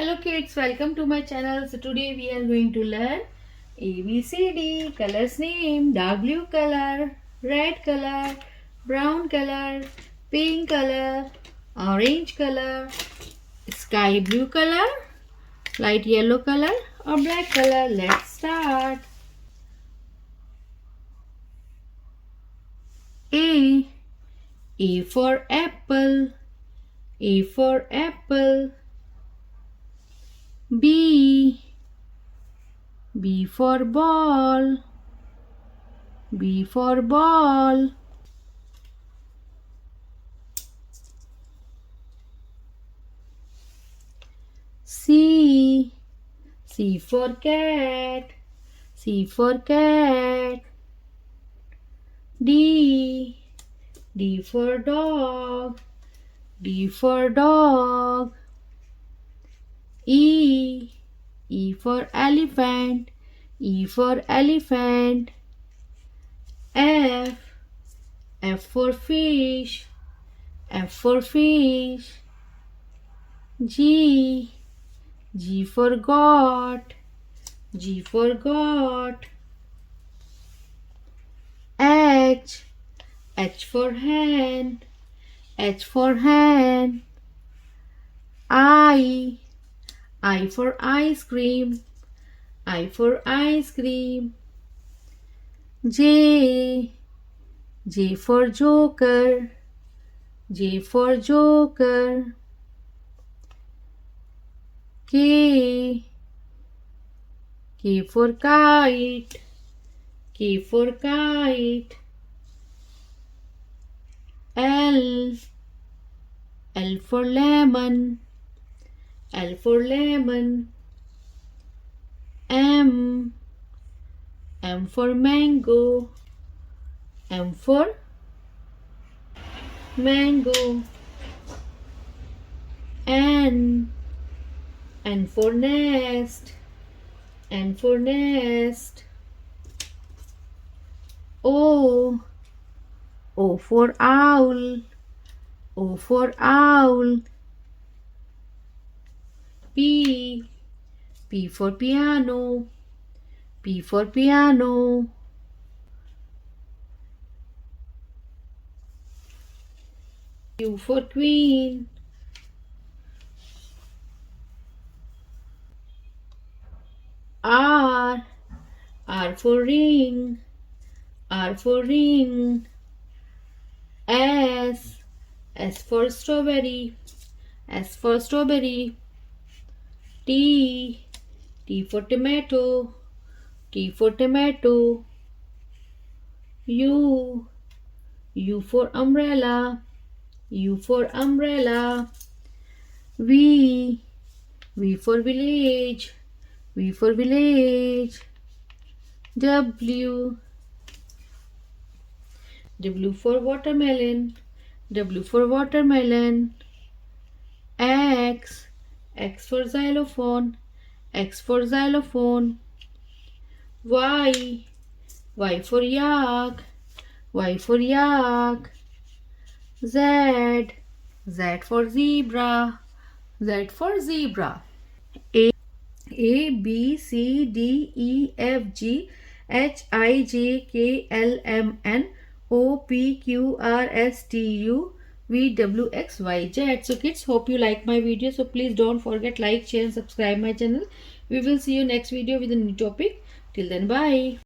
Hello kids, welcome to my channel. So today we are going to learn ABCD, colors name, dark blue color, red color, brown color, pink color, orange color, sky blue color, light yellow color or black color. Let's start. A for apple, A for apple. B for ball, B for ball. C for cat, C for cat. D for dog, D for dog. E for elephant, E for elephant. F for fish, F for fish. G for goat, G for goat. H for hand, H for hand. I for ice cream, I for ice cream. J for joker, J for joker. K for kite, K for kite. L for lemon, L for lemon. M for mango, M for mango. N for nest, N for nest. O for owl, O for owl. P for piano, P for piano. Q for queen. R for ring, R for ring. S for strawberry, S for strawberry. T for tomato, T for tomato. U for umbrella, U for umbrella. V for village, V for village. W for watermelon, W for watermelon. X for xylophone, X for xylophone. Y for yak, Y for yak. Z for zebra, Z for zebra. A B C D E F G H I J K L M N O P Q R S T U V W X Y Z. So kids, hope you like my video. So please don't forget like, share and subscribe my channel. We will see you next video with a new topic. Till then, bye.